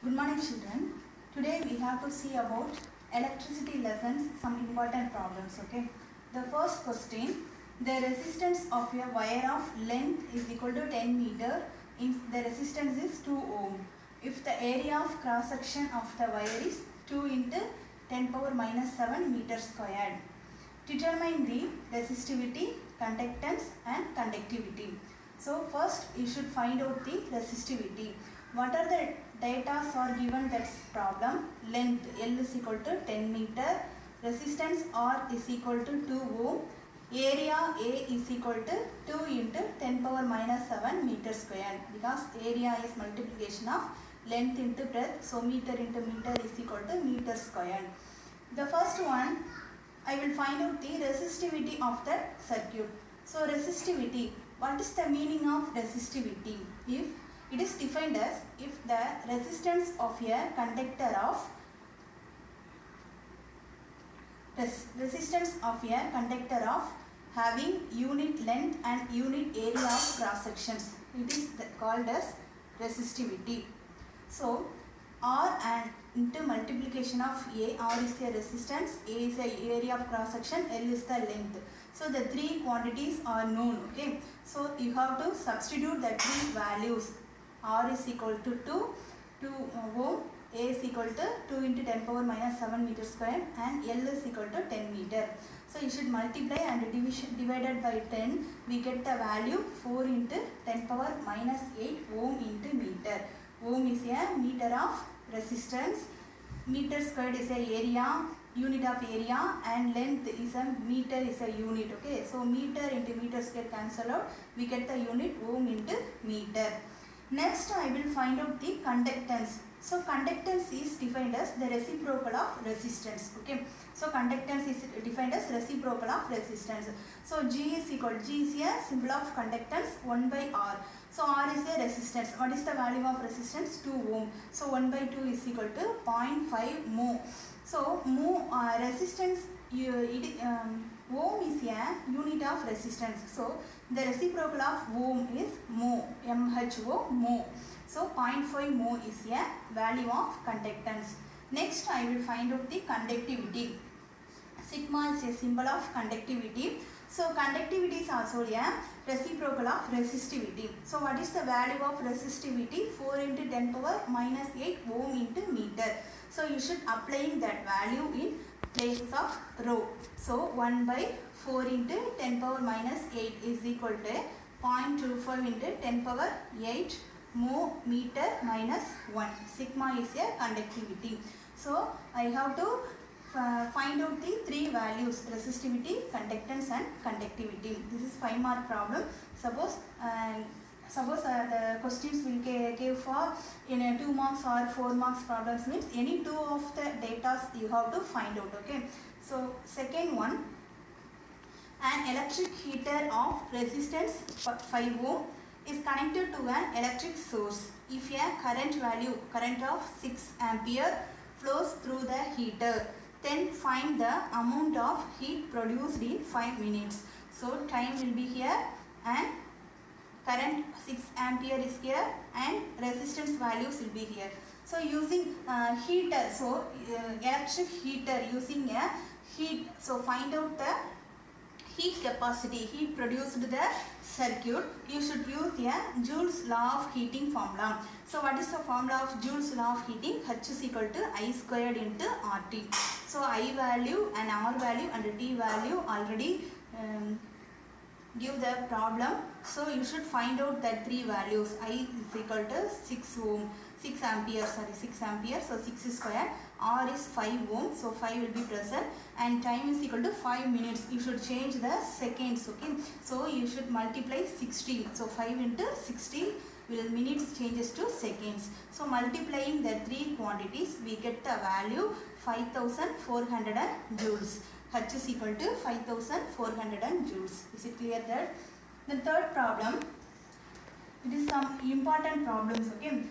Good morning children. Today we have to see about electricity lessons, some important problems. Okay. The first question, the resistance of a wire of length is equal to 10 meter. The resistance is 2 ohm. If the area of cross section of the wire is 2 into 10 power minus 7 meter squared. Determine the resistivity, conductance and conductivity. So first you should find out the resistivity. What are the data are given? That's problem. Length L is equal to 10 meter. Resistance R is equal to 2 ohm. Area A is equal to 2 into 10 power minus 7 meter square. Because area is multiplication of length into breadth. So meter into meter is equal to meter square. The first one, I will find out the resistivity of the circuit. So resistivity. What is the meaning of resistivity? If it is defined as if the resistance of a conductor of having unit length and unit area of cross sections. It is called as resistivity. So R and into multiplication of A, R is the resistance, A is the area of cross section, L is the length. So the three quantities are known. Okay. So you have to substitute the three values. R is equal to 2 ohm, A is equal to 2 into 10 power minus 7 meter square and L is equal to 10 meter. So you should multiply and divided by 10, we get the value 4 into 10 power minus 8 ohm into meter. Ohm is a meter of resistance, meter squared is a area, unit of area, and length is a meter is a unit. Okay, so meter into meter square cancel out, we get the unit ohm into meter. Next I will find out the conductance. So conductance is defined as the reciprocal of resistance. Okay, so conductance is defined as reciprocal of resistance. So G is a symbol of conductance 1 by R. So R is the resistance. What is the value of resistance? 2 ohm. So 1 by 2 is equal to 0.5 mho. So mho resistance ohm is a unit of resistance. So the reciprocal of ohm is mho, MHO, mho. So 0.5 mho is a value of conductance. Next I will find out the conductivity. Sigma is a symbol of conductivity. So conductivity is also a reciprocal of resistivity. So what is the value of resistivity? 4 into 10 power minus 8 ohm into meter. So you should applying that value in places of rho. So 1 by 4 into 10 power minus 8 is equal to 0.25 into 10 power 8 mho meter minus 1. Sigma is a conductivity. So I have to find out the three values: resistivity, conductance and conductivity. This is 5 mark problem. Suppose the questions will give for in a 2 marks or 4 marks problems, means any two of the data you have to find out. Okay. So second one, an electric heater of resistance 5 ohm is connected to an electric source. If a current of 6 ampere flows through the heater, then find the amount of heat produced in 5 minutes. So time will be here and current 6 ampere is here and resistance values will be here. So using heater, so electric heater using a heat, so find out the heat capacity, heat produced the circuit. You should use a Joule's law of heating formula. So what is the formula of Joule's law of heating? H is equal to I squared into RT. So I value and R value and T value already give the problem. So you should find out that three values. I is equal to 6 ampere, so 6 is square. R is 5 ohm, so 5 will be present, and time is equal to 5 minutes. You should change the seconds. Okay, so you should multiply 60. So 5 into 60 will minutes changes to seconds. So multiplying the three quantities, we get the value 5400 joules. H is equal to 5400 joules. Is it clear that? The third problem, it is some important problems. Okay,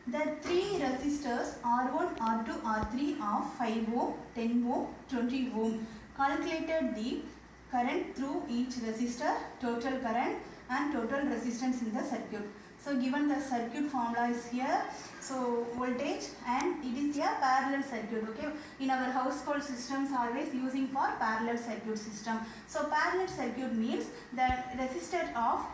the three resistors R1, R2, R3 of 5 ohm, 10 ohm, 20 ohm. Calculated the current through each resistor, total current and total resistance in the circuit. So given the circuit formula is here, so voltage, and it is a parallel circuit. Okay, in our household systems always using for parallel circuit system. So parallel circuit means the resistor of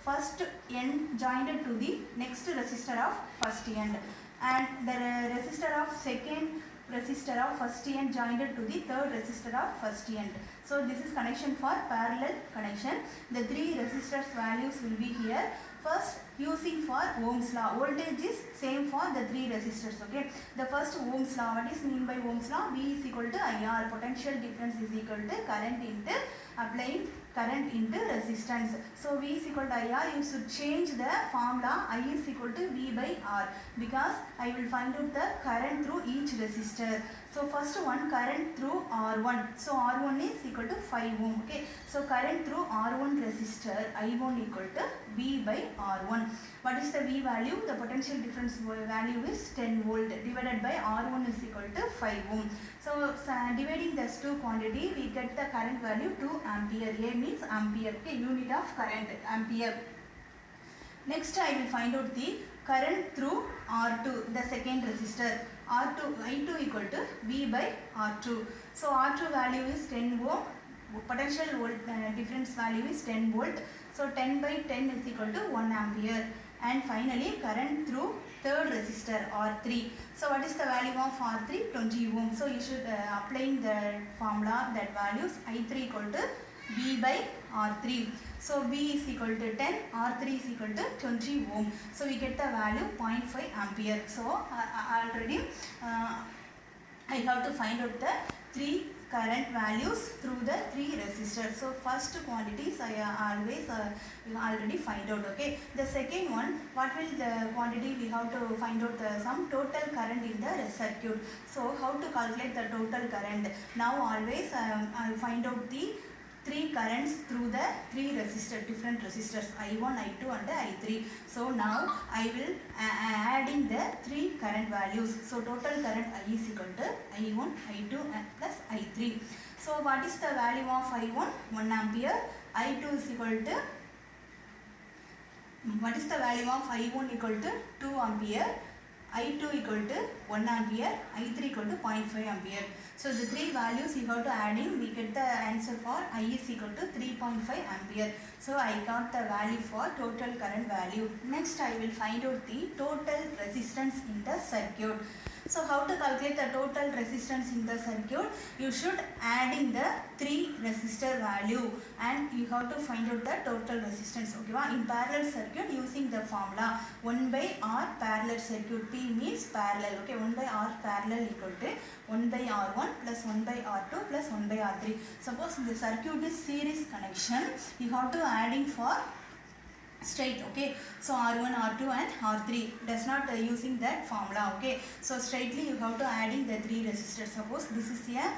first end joined to the next resistor of first end, and the resistor of second resistor of first end joined to the third resistor of first end. So this is connection for parallel connection. The three resistors values will be here. First, using for Ohm's law, voltage is same for the three resistors. Okay, the first Ohm's law, what is mean by Ohm's law? V is equal to IR, potential difference is equal to current into applying current into resistance. So V is equal to IR, you should change the formula. I is equal to V by R, because I will find out the current through each resistor. So first one, current through R1. So R1 is equal to 5 ohm. Okay, so current through R1 resistor I1 equal to V by R1. What is the V value? The potential difference value is 10 volt divided by R1 is equal to 5 ohm. So dividing these two quantity, we get the current value 2 ampere. A means ampere. Okay, unit of current, ampere. Next I will find out the current through R2, the second resistor. R2, I2 equal to V by R2. So R2 value is 10 ohm. Potential difference value is 10 volt. So 10 by 10 is equal to 1 ampere. And finally current through third resistor R3. So what is the value of R3? 20 ohm. So you should applying the formula, that values I3 equal to V by R3. So V is equal to 10, R3 is equal to 20 ohm. So we get the value 0.5 ampere. So already I have to find out the three current values through the three resistors. So first quantities I always already find out. Okay, the second one, what will the quantity? We have to find out the some total current in the circuit. So how to calculate the total current? Now always I'll find out the three currents through the three different resistors I1, I2 and I3. So now I will adding the three current values. So total current I is equal to I1, I2 and plus I3. So what is the value of I1? 1 ampere. I2 is equal to, what is the value of I1 equal to 2 ampere. I2 equal to 1 ampere, I3 equal to 0.5 ampere. So the three values you have to add in, we get the answer for I is equal to 3.5 ampere. So I got the value for total current value. Next I will find out the total resistance in the circuit. So how to calculate the total resistance in the circuit? You should add in the three resistor value and you have to find out the total resistance. Okay, in parallel circuit using the formula 1 by R parallel circuit. P means parallel. Okay, 1 by R parallel equal to 1 by R1 plus 1 by R2 plus 1 by R3. Suppose the circuit is series connection, you have to adding for straight. Okay, so R1, R2 and R3 does not using that formula. Okay, so straightly you have to adding the three resistors. Suppose this is a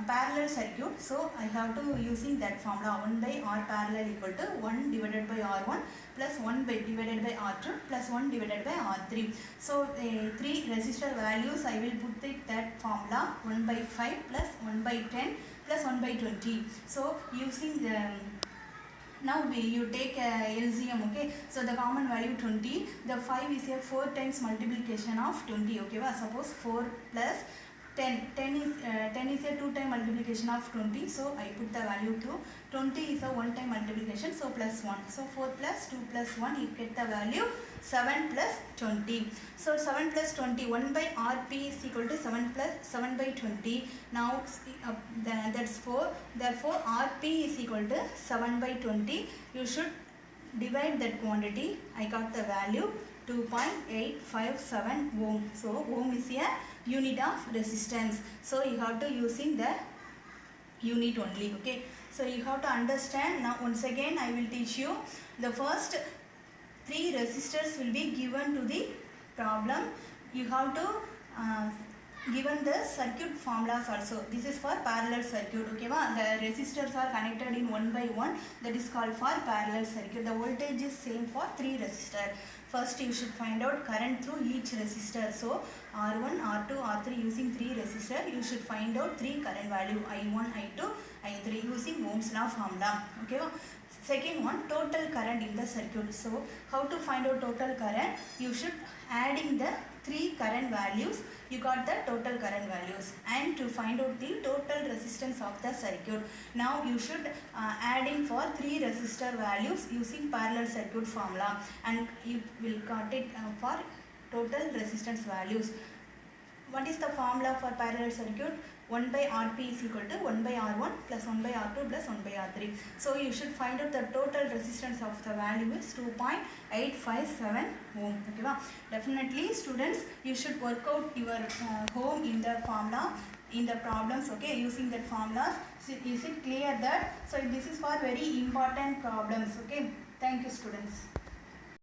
parallel circuit, so I have to using that formula 1 by R parallel equal to 1 divided by R1 plus 1 by divided by R2 plus 1 divided by R3. So three resistor values I will put that formula 1 by 5 plus 1 by 10 plus 1 by 20. So using the now you take LCM. Okay, so the common value 20, the 5 is a 4 times multiplication of 20. Okay, well, suppose 4 plus 10 is a 2 time multiplication of 20, so I put the value 2. 20 is a 1 time multiplication, so plus 1. So 4 plus 2 plus 1, you get the value 7 plus 20. So 7 plus 20, 1 by Rp is equal to 7 plus 7 by 20. Now that's 4. Therefore Rp is equal to 7 by 20. You should divide that quantity. I got the value 2.857 ohm. So ohm is a unit of resistance. So you have to using the unit only. Okay, so you have to understand. Now once again I will teach you. The first three resistors will be given to the problem. You have to given the circuit formulas also. This is for parallel circuit. Okay, the resistors are connected in 1 by 1. That is called for parallel circuit. The voltage is same for three resistors. First you should find out current through each resistor. So R1, R2, R3 using three resistor, you should find out three current value I1, I2, I3 using Ohm's law formula. Okay. Second one, total current in the circuit. So how to find out total current? You should adding the three current values, you got the total current values, and to find out the total resistance of the circuit, now you should adding for three resistor values using parallel circuit formula, and you will got it for total resistance values. What is the formula for parallel circuit? 1 by Rp is equal to 1 by R1 plus 1 by R2 plus 1 by R3. So you should find out the total resistance of the value is 2.857 ohm. Okay, definitely students, you should work out your ohm in the formula, in the problems, okay, using that formulas. So is it clear that? So this is for very important problems, okay. Thank you students.